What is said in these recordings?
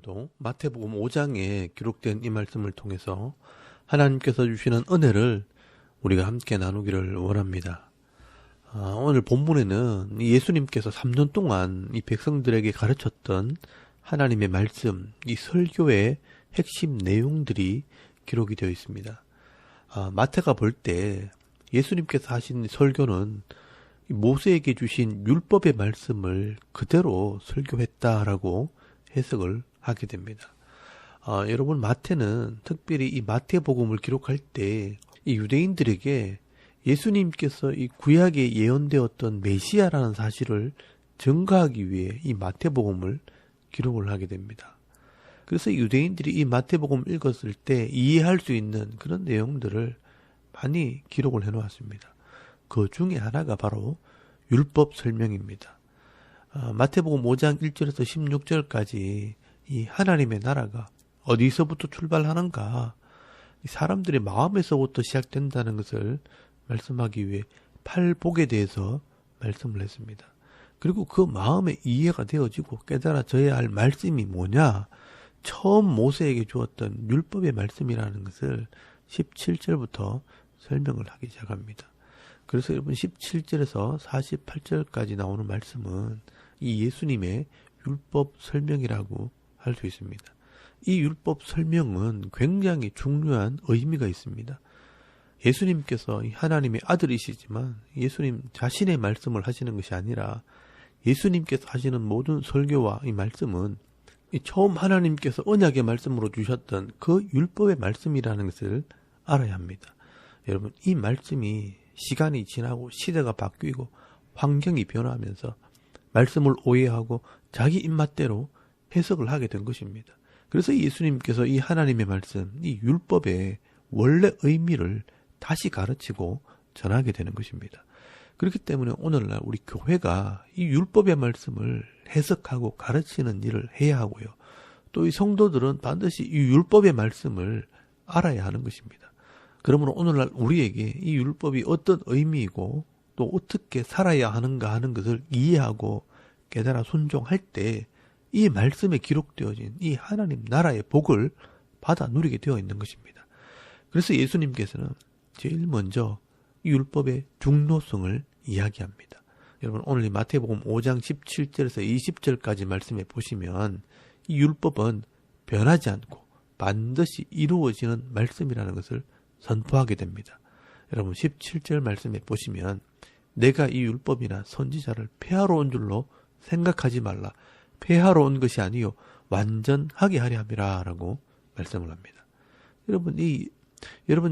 오늘도 마태복음 5장에 기록된 이 말씀을 통해서 하나님께서 주시는 은혜를 우리가 함께 나누기를 원합니다. 오늘 본문에는 예수님께서 3년 동안 이 백성들에게 가르쳤던 하나님의 말씀, 이 설교의 핵심 내용들이 기록이 되어 있습니다. 마태가 볼 때 예수님께서 하신 설교는 모세에게 주신 율법의 말씀을 그대로 설교했다라고 해석을 하게 됩니다. 여러분, 마태는 특별히 이 마태복음을 기록할 때 이 유대인들에게 예수님께서 이 구약에 예언되었던 메시아라는 사실을 증거하기 위해 이 마태복음을 기록을 하게 됩니다. 그래서 유대인들이 이 마태복음을 읽었을 때 이해할 수 있는 그런 내용들을 많이 기록을 해놓았습니다. 그 중에 하나가 바로 율법 설명입니다. 마태복음 5장 1절에서 16절까지 이 하나님의 나라가 어디서부터 출발하는가, 사람들의 마음에서부터 시작된다는 것을 말씀하기 위해 팔복에 대해서 말씀을 했습니다. 그리고 그 마음의 이해가 되어지고 깨달아져야 할 말씀이 뭐냐, 처음 모세에게 주었던 율법의 말씀이라는 것을 17절부터 설명을 하기 시작합니다. 그래서 여러분 17절에서 48절까지 나오는 말씀은 이 예수님의 율법 설명이라고 할 수 있습니다. 이 율법 설명은 굉장히 중요한 의미가 있습니다. 예수님께서 하나님의 아들이시지만 예수님 자신의 말씀을 하시는 것이 아니라 예수님께서 하시는 모든 설교와 이 말씀은 처음 하나님께서 언약의 말씀으로 주셨던 그 율법의 말씀이라는 것을 알아야 합니다. 여러분, 이 말씀이 시간이 지나고 시대가 바뀌고 환경이 변화하면서 말씀을 오해하고 자기 입맛대로 해석을 하게 된 것입니다. 그래서 예수님께서 이 하나님의 말씀, 이 율법의 원래 의미를 다시 가르치고 전하게 되는 것입니다. 그렇기 때문에 오늘날 우리 교회가 이 율법의 말씀을 해석하고 가르치는 일을 해야 하고요. 또 이 성도들은 반드시 이 율법의 말씀을 알아야 하는 것입니다. 그러므로 오늘날 우리에게 이 율법이 어떤 의미이고 또 어떻게 살아야 하는가 하는 것을 이해하고 깨달아 순종할 때 이 말씀에 기록되어진 이 하나님 나라의 복을 받아 누리게 되어 있는 것입니다. 그래서 예수님께서는 제일 먼저 이 율법의 중요성을 이야기합니다. 여러분, 오늘 이 마태복음 5장 17절에서 20절까지 말씀해 보시면 이 율법은 변하지 않고 반드시 이루어지는 말씀이라는 것을 선포하게 됩니다. 여러분, 17절 말씀에 보시면 내가 이 율법이나 선지자를 폐하러 온 줄로 생각하지 말라. 폐하러 온 것이 아니요 완전하게 하려 함이라 라고 말씀을 합니다. 여러분,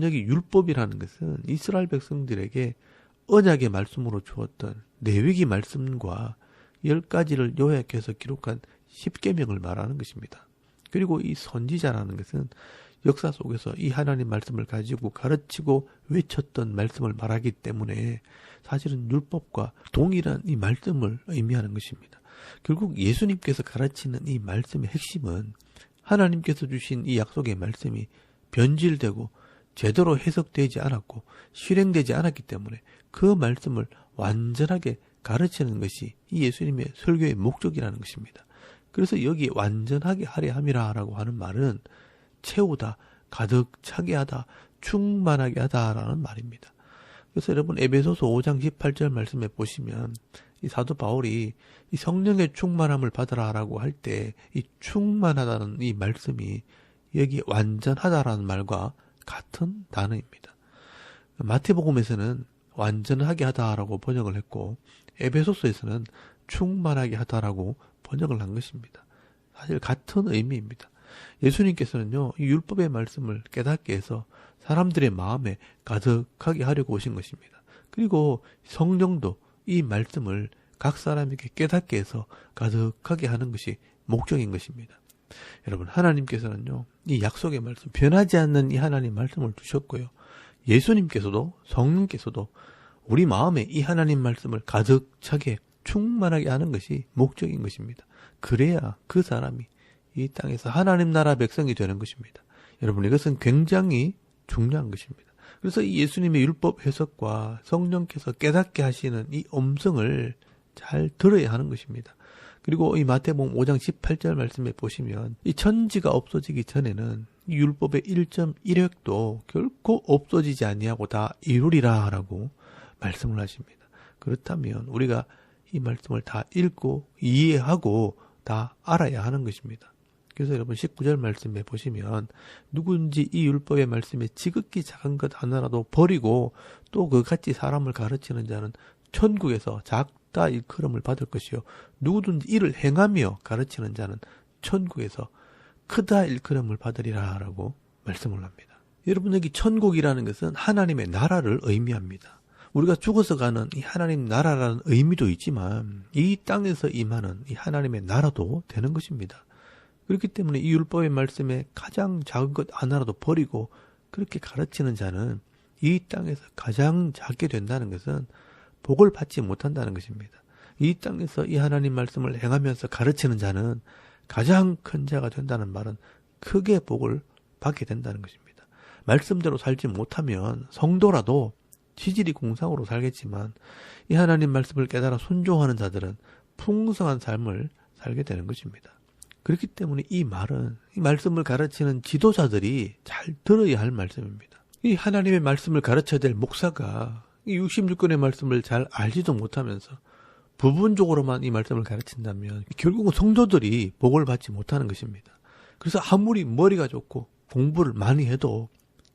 여기 율법이라는 것은 이스라엘 백성들에게 언약의 말씀으로 주었던 레위기 말씀과 10가지를 요약해서 기록한 10계명을 말하는 것입니다. 그리고 이 선지자라는 것은 역사 속에서 이 하나님 말씀을 가지고 가르치고 외쳤던 말씀을 말하기 때문에 사실은 율법과 동일한 이 말씀을 의미하는 것입니다. 결국 예수님께서 가르치는 이 말씀의 핵심은 하나님께서 주신 이 약속의 말씀이 변질되고 제대로 해석되지 않았고 실행되지 않았기 때문에 그 말씀을 완전하게 가르치는 것이 이 예수님의 설교의 목적이라는 것입니다. 그래서 여기 완전하게 하려 함이라 라고 하는 말은 채우다, 가득 차게 하다, 충만하게 하다라는 말입니다. 그래서 여러분, 에베소서 5장 18절 말씀에 보시면 이 사도 바울이 이 성령의 충만함을 받으라라고 할 때 이 충만하다는 이 말씀이 여기 완전하다라는 말과 같은 단어입니다. 마태복음에서는 완전하게 하다라고 번역을 했고 에베소서에서는 충만하게 하다라고 번역을 한 것입니다. 사실 같은 의미입니다. 예수님께서는요, 이 율법의 말씀을 깨닫게 해서 사람들의 마음에 가득하게 하려고 오신 것입니다. 그리고 성령도 이 말씀을 각 사람에게 깨닫게 해서 가득하게 하는 것이 목적인 것입니다. 여러분, 하나님께서는요, 이 약속의 말씀, 변하지 않는 이 하나님 말씀을 주셨고요. 예수님께서도 성령께서도 우리 마음에 이 하나님 말씀을 가득 차게 충만하게 하는 것이 목적인 것입니다. 그래야 그 사람이 이 땅에서 하나님 나라 백성이 되는 것입니다. 여러분, 이것은 굉장히 중요한 것입니다. 그래서 이 예수님의 율법 해석과 성령께서 깨닫게 하시는 이 음성을 잘 들어야 하는 것입니다. 그리고 이 마태복음 5장 18절 말씀에 보시면 이 천지가 없어지기 전에는 이 율법의 1.1획도 결코 없어지지 아니하고 다 이루리라 라고 말씀을 하십니다. 그렇다면 우리가 이 말씀을 다 읽고 이해하고 다 알아야 하는 것입니다. 그래서 여러분 19절 말씀에 보시면 누군지 이 율법의 말씀에 지극히 작은 것 하나라도 버리고 또 그같이 사람을 가르치는 자는 천국에서 작다 일컬음을 받을 것이요 누구든지 이를 행하며 가르치는 자는 천국에서 크다 일컬음을 받으리라 라고 말씀을 합니다. 여러분 여기 천국이라는 것은 하나님의 나라를 의미합니다. 우리가 죽어서 가는 이 하나님 나라라는 의미도 있지만 이 땅에서 임하는 이 하나님의 나라도 되는 것입니다. 그렇기 때문에 이 율법의 말씀에 가장 작은 것 하나라도 버리고 그렇게 가르치는 자는 이 땅에서 가장 작게 된다는 것은 복을 받지 못한다는 것입니다. 이 땅에서 이 하나님 말씀을 행하면서 가르치는 자는 가장 큰 자가 된다는 말은 크게 복을 받게 된다는 것입니다. 말씀대로 살지 못하면 성도라도 지질이 공상으로 살겠지만 이 하나님 말씀을 깨달아 순종하는 자들은 풍성한 삶을 살게 되는 것입니다. 그렇기 때문에 이 말은 이 말씀을 가르치는 지도자들이 잘 들어야 할 말씀입니다. 이 하나님의 말씀을 가르쳐야 될 목사가 이 66권의 말씀을 잘 알지도 못하면서 부분적으로만 이 말씀을 가르친다면 결국은 성도들이 복을 받지 못하는 것입니다. 그래서 아무리 머리가 좋고 공부를 많이 해도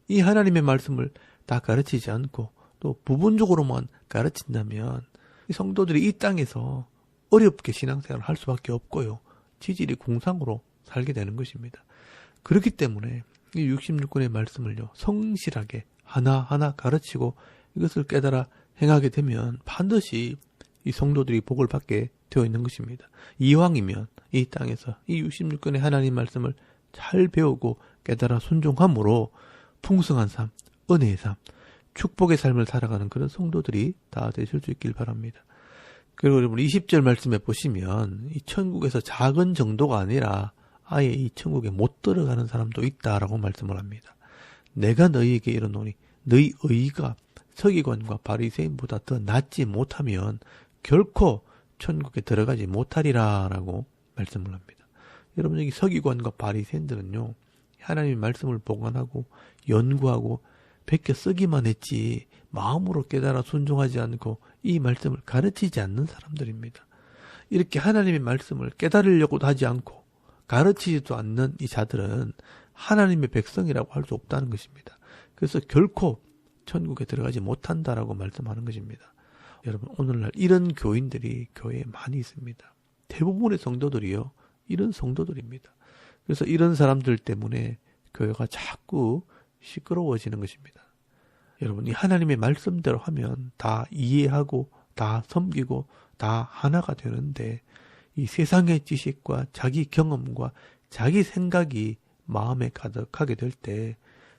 이 하나님의 말씀을 다 가르치지 않고 또 부분적으로만 가르친다면 이 성도들이 이 땅에서 어렵게 신앙생활을 할 수밖에 없고요. 지질이 공상으로 살게 되는 것입니다. 그렇기 때문에 이 66권의 말씀을요 성실하게 하나하나 가르치고 이것을 깨달아 행하게 되면 반드시 이 성도들이 복을 받게 되어 있는 것입니다. 이왕이면 이 땅에서 이 66권의 하나님 말씀을 잘 배우고 깨달아 순종함으로 풍성한 삶, 은혜의 삶, 축복의 삶을 살아가는 그런 성도들이 다 되실 수 있길 바랍니다. 그리고 여러분 20절 말씀에 보시면 이 천국에서 작은 정도가 아니라 아예 이 천국에 못 들어가는 사람도 있다라고 말씀을 합니다. 내가 너희에게 이르노니 너희 의가 서기관과 바리새인보다 더 낫지 못하면 결코 천국에 들어가지 못하리라 라고 말씀을 합니다. 여러분 여기 서기관과 바리새인들은요 하나님의 말씀을 보관하고 연구하고 베껴 쓰기만 했지 마음으로 깨달아 순종하지 않고 이 말씀을 가르치지 않는 사람들입니다. 이렇게 하나님의 말씀을 깨달으려고도 하지 않고 가르치지도 않는 이 자들은 하나님의 백성이라고 할 수 없다는 것입니다. 그래서 결코 천국에 들어가지 못한다라고 말씀하는 것입니다. 여러분 오늘날 이런 교인들이 교회에 많이 있습니다. 대부분의 성도들이요 이런 성도들입니다. 그래서 이런 사람들 때문에 교회가 자꾸 시끄러워지는 것입니다. 여러분 이 하나님의 말씀대로 하면 다 이해하고 다 섬기고 다 하나가 되는데 이 세상의 지식과 자기 경험과 자기 생각이 마음에 가득하게 될 때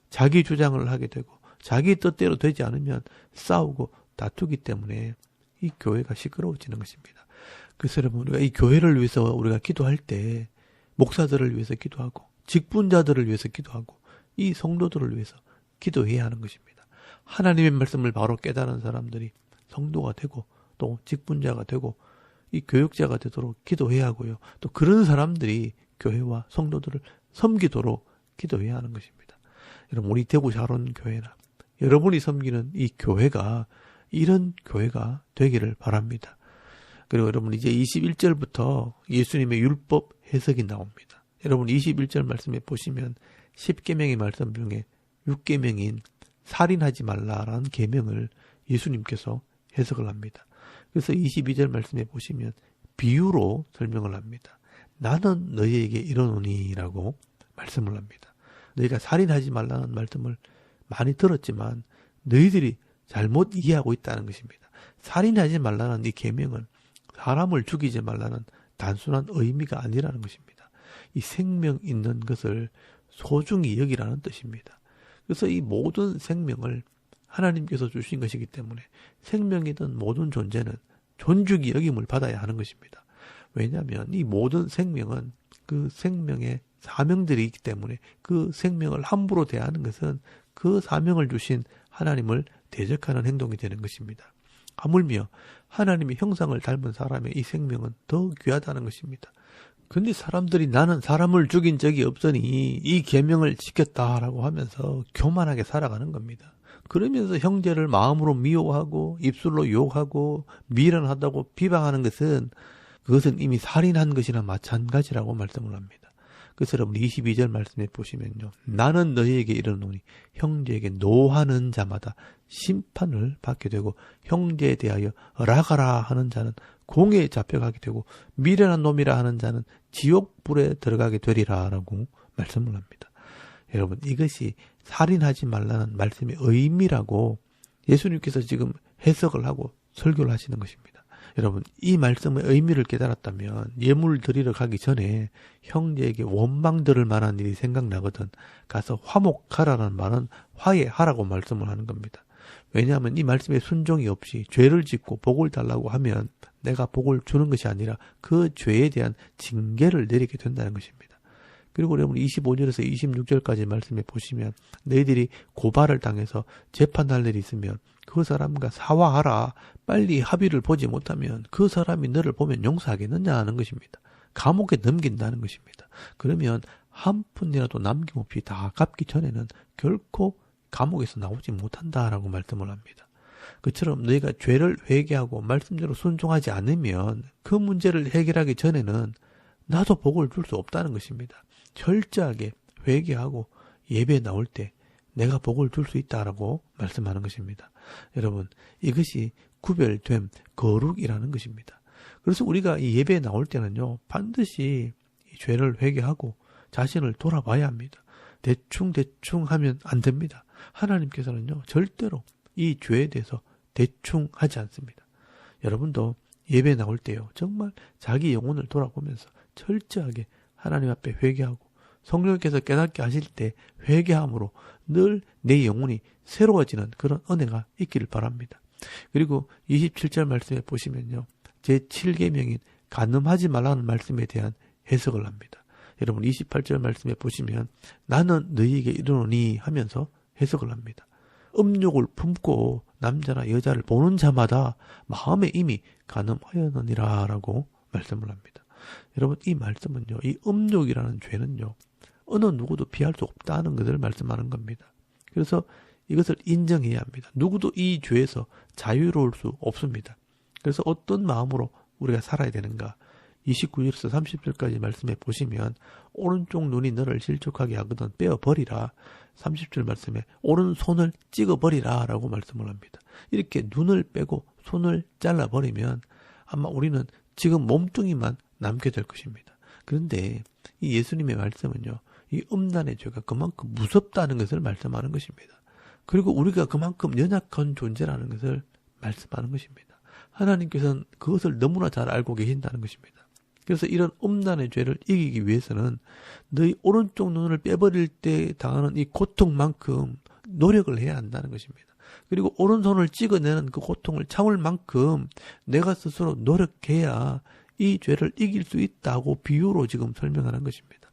자기 주장을 하게 되고 자기 뜻대로 되지 않으면 싸우고 다투기 때문에 이 교회가 시끄러워지는 것입니다. 그래서 여러분 우리가 이 교회를 위해서 우리가 기도할 때 목사들을 위해서 기도하고 직분자들을 위해서 기도하고 이 성도들을 위해서 기도해야 하는 것입니다. 하나님의 말씀을 바로 깨달은 사람들이 성도가 되고 또 직분자가 되고 이 교육자가 되도록 기도해야 하고요. 또 그런 사람들이 교회와 성도들을 섬기도록 기도해야 하는 것입니다. 여러분 우리 대구 샤론 교회나 여러분이 섬기는 이 교회가 이런 교회가 되기를 바랍니다. 그리고 여러분 이제 21절부터 예수님의 율법 해석이 나옵니다. 여러분 21절 말씀에 보시면 10계명의 말씀 중에 6계명인 살인하지 말라라는 계명을 예수님께서 해석을 합니다. 그래서 22절 말씀에 보시면 비유로 설명을 합니다. 나는 너희에게 이르노니라고 말씀을 합니다. 너희가 살인하지 말라는 말씀을 많이 들었지만 너희들이 잘못 이해하고 있다는 것입니다. 살인하지 말라는 이 계명은 사람을 죽이지 말라는 단순한 의미가 아니라는 것입니다. 이 생명 있는 것을 소중히 여기라는 뜻입니다. 그래서 이 모든 생명을 하나님께서 주신 것이기 때문에 생명이든 모든 존재는 존중이 여김을 받아야 하는 것입니다. 왜냐하면 이 모든 생명은 그 생명의 사명들이 있기 때문에 그 생명을 함부로 대하는 것은 그 사명을 주신 하나님을 대적하는 행동이 되는 것입니다. 하물며 하나님의 형상을 닮은 사람의 이 생명은 더 귀하다는 것입니다. 근데 사람들이 나는 사람을 죽인 적이 없으니 이 계명을 지켰다라고 하면서 교만하게 살아가는 겁니다. 그러면서 형제를 마음으로 미워하고 입술로 욕하고 미련하다고 비방하는 것은 그것은 이미 살인한 것이나 마찬가지라고 말씀을 합니다. 그래서 여러분 22절 말씀에 보시면요. 나는 너희에게 이르노니 형제에게 노하는 자마다 심판을 받게 되고 형제에 대하여 락하라 하는 자는 공에 잡혀가게 되고 미련한 놈이라 하는 자는 지옥불에 들어가게 되리라 라고 말씀을 합니다. 여러분 이것이 살인하지 말라는 말씀의 의미라고 예수님께서 지금 해석을 하고 설교를 하시는 것입니다. 여러분 이 말씀의 의미를 깨달았다면 예물 드리러 가기 전에 형제에게 원망 들을 만한 일이 생각나거든 가서 화목하라는 말은 화해하라고 말씀을 하는 겁니다. 왜냐하면 이 말씀에 순종이 없이 죄를 짓고 복을 달라고 하면 내가 복을 주는 것이 아니라 그 죄에 대한 징계를 내리게 된다는 것입니다. 그리고 여러분 25절에서 26절까지 말씀에 보시면 너희들이 고발을 당해서 재판할 일이 있으면 그 사람과 사화하라. 빨리 합의를 보지 못하면 그 사람이 너를 보면 용서하겠느냐 하는 것입니다. 감옥에 넘긴다는 것입니다. 그러면 한 푼이라도 남김없이 다 갚기 전에는 결코 감옥에서 나오지 못한다라고 말씀을 합니다. 그처럼 너희가 죄를 회개하고 말씀대로 순종하지 않으면 그 문제를 해결하기 전에는 나도 복을 줄 수 없다는 것입니다. 철저하게 회개하고 예배에 나올 때 내가 복을 줄 수 있다라고 말씀하는 것입니다. 여러분 이것이 구별됨 거룩이라는 것입니다. 그래서 우리가 이 예배에 나올 때는요 반드시 이 죄를 회개하고 자신을 돌아봐야 합니다. 대충 하면 안 됩니다. 하나님께서는요 절대로 이 죄에 대해서 대충 하지 않습니다. 여러분도 예배에 나올 때요 정말 자기 영혼을 돌아보면서 철저하게 하나님 앞에 회개하고 성령께서 깨닫게 하실 때 회개함으로 늘 내 영혼이 새로워지는 그런 은혜가 있기를 바랍니다. 그리고 27절 말씀에 보시면요. 제7계명인 간음하지 말라는 말씀에 대한 해석을 합니다. 여러분 28절 말씀에 보시면 나는 너희에게 이르노니 하면서 해석을 합니다. 음욕을 품고 남자나 여자를 보는 자마다 마음에 이미 간음하였느니라 라고 말씀을 합니다. 여러분 이 말씀은요. 이 음욕이라는 죄는요. 어느 누구도 피할 수 없다는 것을 말씀하는 겁니다. 그래서 이것을 인정해야 합니다. 누구도 이 죄에서 자유로울 수 없습니다. 그래서 어떤 마음으로 우리가 살아야 되는가? 29절에서 30절까지 말씀해 보시면 오른쪽 눈이 너를 실족하게 하거든 빼어버리라. 30절 말씀에 오른손을 찍어버리라 라고 말씀을 합니다. 이렇게 눈을 빼고 손을 잘라버리면 아마 우리는 지금 몸뚱이만 남게 될 것입니다. 그런데 이 예수님의 말씀은요. 이 음란의 죄가 그만큼 무섭다는 것을 말씀하는 것입니다. 그리고 우리가 그만큼 연약한 존재라는 것을 말씀하는 것입니다. 하나님께서는 그것을 너무나 잘 알고 계신다는 것입니다. 그래서 이런 음란의 죄를 이기기 위해서는 너희 오른쪽 눈을 빼버릴 때 당하는 이 고통만큼 노력을 해야 한다는 것입니다. 그리고 오른손을 찍어내는 그 고통을 참을 만큼 내가 스스로 노력해야 이 죄를 이길 수 있다고 비유로 지금 설명하는 것입니다.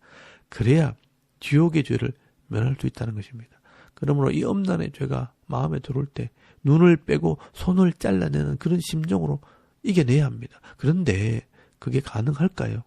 그래야 지옥의 죄를 면할 수 있다는 것입니다. 그러므로 이 음란의 죄가 마음에 들어올 때 눈을 빼고 손을 잘라내는 그런 심정으로 이겨내야 합니다. 그런데 그게 가능할까요?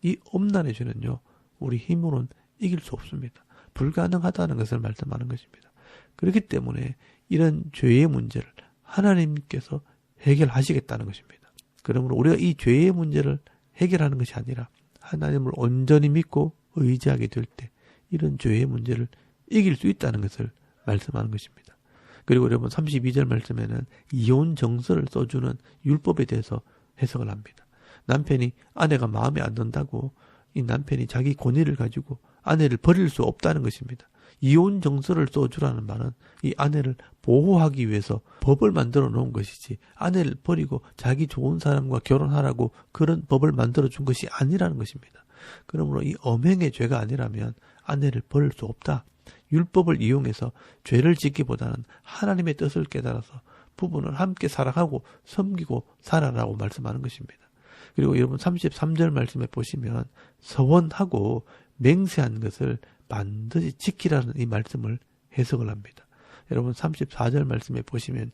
이 음란의 죄는요. 우리 힘으로는 이길 수 없습니다. 불가능하다는 것을 말씀하는 것입니다. 그렇기 때문에 이런 죄의 문제를 하나님께서 해결하시겠다는 것입니다. 그러므로 우리가 이 죄의 문제를 해결하는 것이 아니라 하나님을 온전히 믿고 의지하게 될 때 이런 죄의 문제를 이길 수 있다는 것을 말씀하는 것입니다. 그리고 여러분 32절 말씀에는 이혼 정서를 써주는 율법에 대해서 해석을 합니다. 남편이 아내가 마음에 안 든다고 이 남편이 자기 권위를 가지고 아내를 버릴 수 없다는 것입니다. 이혼 정서를 써주라는 말은 이 아내를 보호하기 위해서 법을 만들어 놓은 것이지 아내를 버리고 자기 좋은 사람과 결혼하라고 그런 법을 만들어 준 것이 아니라는 것입니다. 그러므로 이 엄행의 죄가 아니라면 아내를 버릴 수 없다. 율법을 이용해서 죄를 짓기보다는 하나님의 뜻을 깨달아서 부부는 함께 살아가고 섬기고 살아라고 말씀하는 것입니다. 그리고 여러분 33절 말씀에 보시면 서원하고 맹세한 것을 반드시 지키라는 이 말씀을 해석을 합니다. 여러분 34절 말씀에 보시면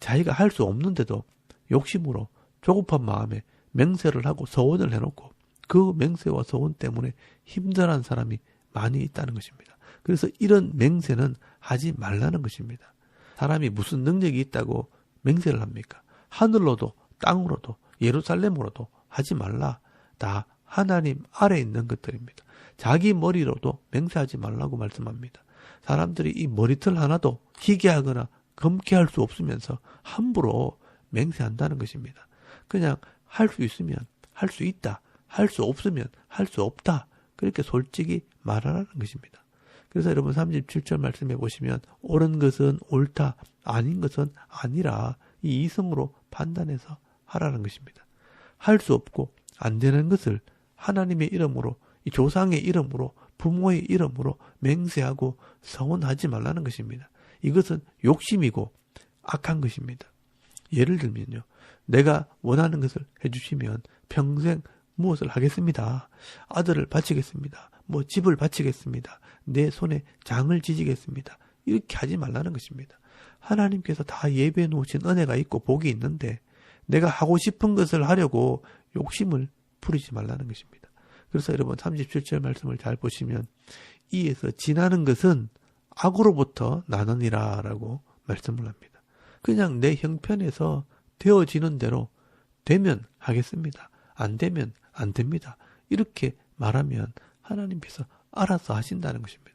자기가 할 수 없는데도 욕심으로 조급한 마음에 맹세를 하고 서원을 해놓고 그 맹세와 서원 때문에 힘들어하는 사람이 많이 있다는 것입니다. 그래서 이런 맹세는 하지 말라는 것입니다. 사람이 무슨 능력이 있다고 맹세를 합니까? 하늘로도 땅으로도 예루살렘으로도 하지 말라. 다 하나님 아래에 있는 것들입니다. 자기 머리로도 맹세하지 말라고 말씀합니다. 사람들이 이 머리털 하나도 희귀하거나 검게할 수 없으면서 함부로 맹세한다는 것입니다. 그냥 할 수 있으면 할 수 있다, 할 수 없으면 할 수 없다, 그렇게 솔직히 말하라는 것입니다. 그래서 여러분 37절 말씀해 보시면 옳은 것은 옳다, 아닌 것은 아니라 이 이성으로 판단해서 하라는 것입니다. 할 수 없고 안 되는 것을 하나님의 이름으로, 이 조상의 이름으로, 부모의 이름으로 맹세하고 서원하지 말라는 것입니다. 이것은 욕심이고 악한 것입니다. 예를 들면요, 내가 원하는 것을 해주시면 평생 무엇을 하겠습니다. 아들을 바치겠습니다. 집을 바치겠습니다. 내 손에 장을 지지겠습니다. 이렇게 하지 말라는 것입니다. 하나님께서 다 예배해 놓으신 은혜가 있고 복이 있는데 내가 하고 싶은 것을 하려고 욕심을 부리지 말라는 것입니다. 그래서 여러분 37절 말씀을 잘 보시면 이에서 지나는 것은 악으로부터 나느니라 라고 말씀을 합니다. 그냥 내 형편에서 되어지는 대로 되면 하겠습니다. 안 되면 안 됩니다. 이렇게 말하면 하나님께서 알아서 하신다는 것입니다.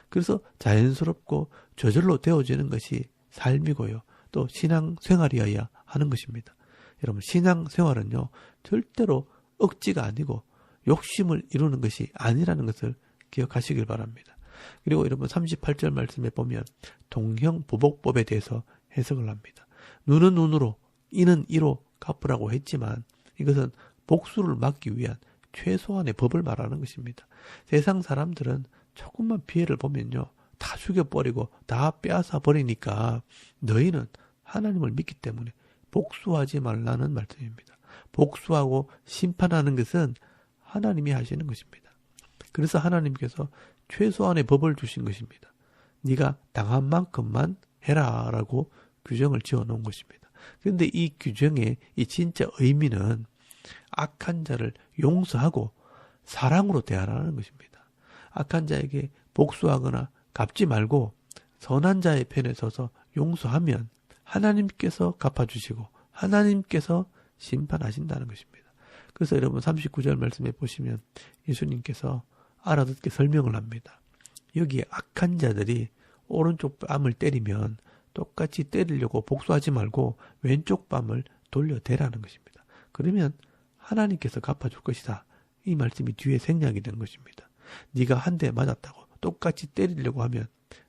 그래서 자연스럽고 저절로 되어지는 것이 삶이고요. 또 신앙생활이어야 하는 것입니다. 여러분 신앙생활은요, 절대로 억지가 아니고 욕심을 이루는 것이 아니라는 것을 기억하시길 바랍니다. 그리고 여러분 38절 말씀에 보면 동형보복법에 대해서 해석을 합니다. 눈은 눈으로 이는 이로 갚으라고 했지만 이것은 복수를 막기 위한 최소한의 법을 말하는 것입니다. 세상 사람들은 조금만 피해를 보면요, 다 죽여버리고 다 빼앗아 버리니까 너희는 하나님을 믿기 때문에 복수하지 말라는 말씀입니다. 복수하고 심판하는 것은 하나님이 하시는 것입니다. 그래서 하나님께서 최소한의 법을 주신 것입니다. 네가 당한 만큼만 해라 라고 규정을 지어놓은 것입니다. 그런데 이 규정의 이 진짜 의미는 악한 자를 용서하고 사랑으로 대하라는 것입니다. 악한 자에게 복수하거나 갚지 말고 선한 자의 편에 서서 용서하면 하나님께서 갚아주시고 하나님께서 심판하신다는 것입니다. 그래서 여러분 39절 말씀에 보시면 예수님께서 알아듣게 설명을 합니다. 여기에 악한 자들이 오른쪽 뺨을 때리면 똑같이 때리려고 복수하지 말고 왼쪽 뺨을 돌려대라는 것입니다. 그러면 하나님께서 갚아줄 것이다. 이 말씀이 뒤에 생략이 되는 것입니다. 네가 한 대 맞았다고 똑같이 때리려고 하면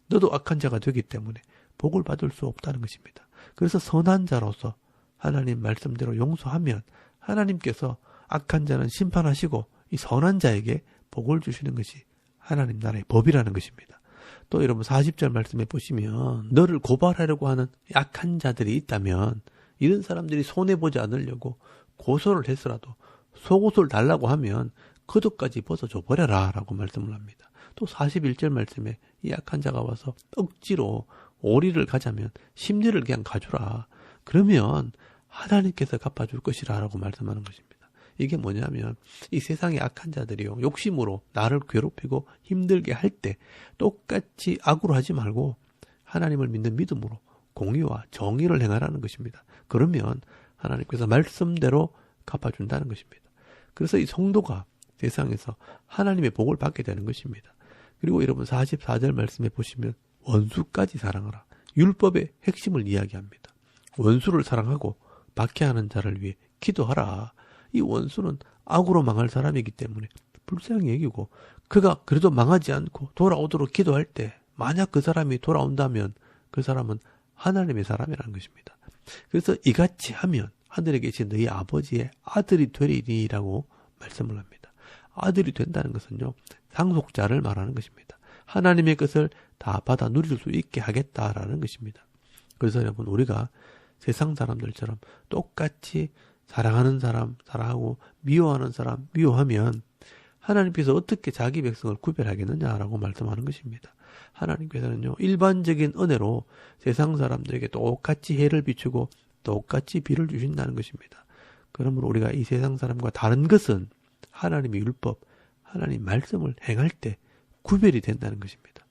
너도 악한 자가 되기 때문에 복을 받을 수 없다는 것입니다. 그래서 선한 자로서 하나님 말씀대로 용서하면 하나님께서 악한 자는 심판하시고 이 선한 자에게 복을 주시는 것이 하나님 나라의 법이라는 것입니다. 또 여러분 40절 말씀에 보시면 너를 고발하려고 하는 악한 자들이 있다면 이런 사람들이 손해보지 않으려고 고소를 했으라도 속옷을 달라고 하면 겉옷까지 벗어줘 버려라 라고 말씀을 합니다. 또 41절 말씀에 이 악한 자가 와서 억지로 오리를 가자면 심리를 그냥 가주라. 그러면 하나님께서 갚아줄 것이라 라고 말씀하는 것입니다. 이게 뭐냐면 이 세상의 악한 자들이요, 욕심으로 나를 괴롭히고 힘들게 할 때 똑같이 악으로 하지 말고 하나님을 믿는 믿음으로 공의와 정의를 행하라는 것입니다. 그러면 하나님께서 말씀대로 갚아준다는 것입니다. 그래서 이 성도가 세상에서 하나님의 복을 받게 되는 것입니다. 그리고 여러분 44절 말씀에 보시면 원수까지 사랑하라. 율법의 핵심을 이야기합니다. 원수를 사랑하고 박해하는 자를 위해 기도하라. 이 원수는 악으로 망할 사람이기 때문에 불쌍히 여기고 그가 그래도 망하지 않고 돌아오도록 기도할 때 만약 그 사람이 돌아온다면 그 사람은 하나님의 사람이라는 것입니다. 그래서 이같이 하면 하늘에 계신 너희 아버지의 아들이 되리니라고 말씀을 합니다. 아들이 된다는 것은요, 상속자를 말하는 것입니다. 하나님의 것을 다 받아 누릴 수 있게 하겠다라는 것입니다. 그래서 여러분 우리가 세상 사람들처럼 똑같이 사랑하는 사람 사랑하고 미워하는 사람 미워하면 하나님께서 어떻게 자기 백성을 구별하겠느냐라고 말씀하는 것입니다. 하나님께서는요, 일반적인 은혜로 세상 사람들에게 똑같이 해를 비추고 똑같이 비를 주신다는 것입니다. 그러므로 우리가 이 세상 사람과 다른 것은 하나님의 율법, 하나님 말씀을 행할 때 구별이 된다는 것입니다.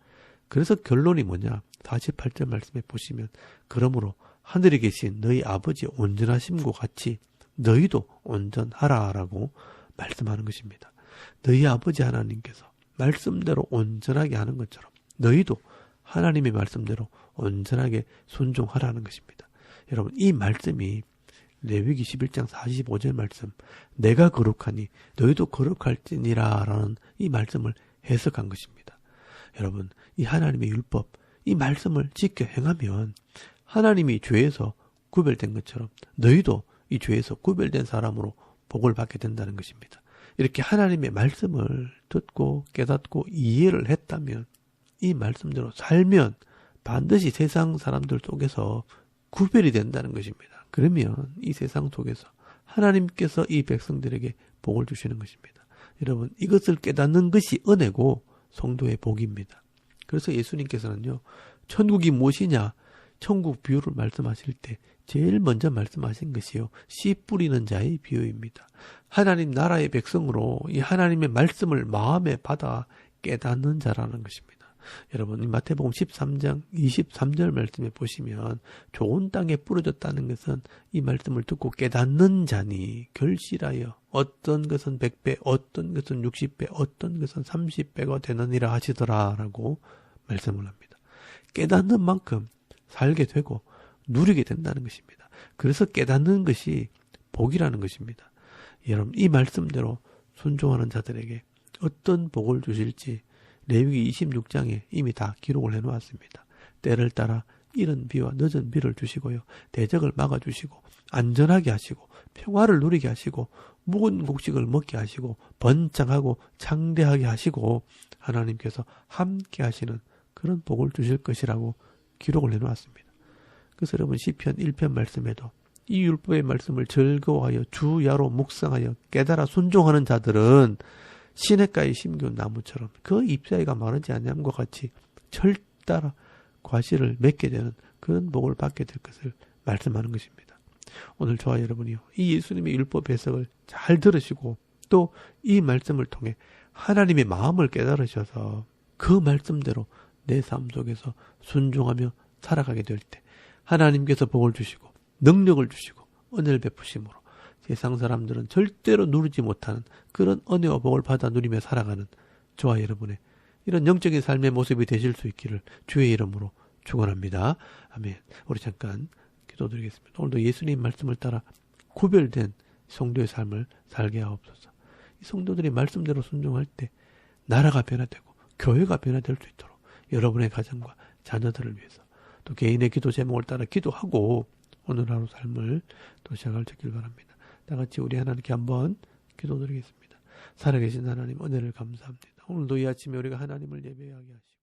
그래서 결론이 뭐냐? 48절 말씀에 보시면 그러므로 하늘에 계신 너희 아버지 온전하심과 같이 너희도 온전하라라고 말씀하는 것입니다. 너희 아버지 하나님께서 말씀대로 온전하게 하는 것처럼 너희도 하나님의 말씀대로 온전하게 순종하라는 것입니다. 여러분, 이 말씀이 레위기 11장 45절 말씀, 내가 거룩하니 너희도 거룩할지니라 라는 이 말씀을 해석한 것입니다. 여러분, 이 하나님의 율법, 이 말씀을 지켜 행하면 하나님이 죄에서 구별된 것처럼 너희도 이 죄에서 구별된 사람으로 복을 받게 된다는 것입니다. 이렇게 하나님의 말씀을 듣고 깨닫고 이해를 했다면, 이 말씀대로 살면 반드시 세상 사람들 속에서 구별이 된다는 것입니다. 그러면 이 세상 속에서 하나님께서 이 백성들에게 복을 주시는 것입니다. 여러분, 이것을 깨닫는 것이 은혜고 성도의 복입니다. 그래서 예수님께서는요, 천국이 무엇이냐? 천국 비유를 말씀하실 때 제일 먼저 말씀하신 것이요, 씨 뿌리는 자의 비유입니다. 하나님 나라의 백성으로 이 하나님의 말씀을 마음에 받아 깨닫는 자라는 것입니다. 여러분, 마태복음 13장 23절 말씀에 보시면 좋은 땅에 뿌려졌다는 것은 이 말씀을 듣고 깨닫는 자니 결실하여 어떤 것은 100배, 어떤 것은 60배, 어떤 것은 30배가 되느니라 하시더라라고 말씀을 합니다. 깨닫는 만큼 살게 되고 누리게 된다는 것입니다. 그래서 깨닫는 것이 복이라는 것입니다. 여러분, 이 말씀대로 순종하는 자들에게 어떤 복을 주실지 레위기 26장에 이미 다 기록을 해놓았습니다. 때를 따라 이른 비와 늦은 비를 주시고요, 대적을 막아주시고 안전하게 하시고 평화를 누리게 하시고 묵은 곡식을 먹게 하시고 번창하고 창대하게 하시고 하나님께서 함께 하시는 그런 복을 주실 것이라고 기록을 해놓았습니다. 그래서 여러분, 시편 1편 말씀에도 이 율법의 말씀을 즐거워하여 주야로 묵상하여 깨달아 순종하는 자들은 시냇가에 심겨온 나무처럼 그 잎사귀가 마르지 않음과 같이 철따라 과실을 맺게 되는 그런 복을 받게 될 것을 말씀하는 것입니다. 오늘 저와 여러분이요, 이 예수님의 율법 해석을 잘 들으시고 또 이 말씀을 통해 하나님의 마음을 깨달으셔서 그 말씀대로 내 삶 속에서 순종하며 살아가게 될 때 하나님께서 복을 주시고 능력을 주시고 은혜를 베푸심으로 세상 사람들은 절대로 누리지 못하는 그런 은혜와 복을 받아 누리며 살아가는 저와 여러분의 이런 영적인 삶의 모습이 되실 수 있기를 주의 이름으로 축원합니다. 아멘. 우리 잠깐 기도드리겠습니다. 오늘도 예수님 말씀을 따라 구별된 성도의 삶을 살게 하옵소서. 이 성도들이 말씀대로 순종할 때 나라가 변화되고 교회가 변화될 수 있도록 여러분의 가정과 자녀들을 위해서 또 개인의 기도 제목을 따라 기도하고 오늘 하루 삶을 또 시작할 수 있길 바랍니다. 다 같이 우리 하나님께 한번 기도드리겠습니다. 살아계신 하나님, 은혜를 감사합니다. 오늘도 이 아침에 우리가 하나님을 예배하게 하시고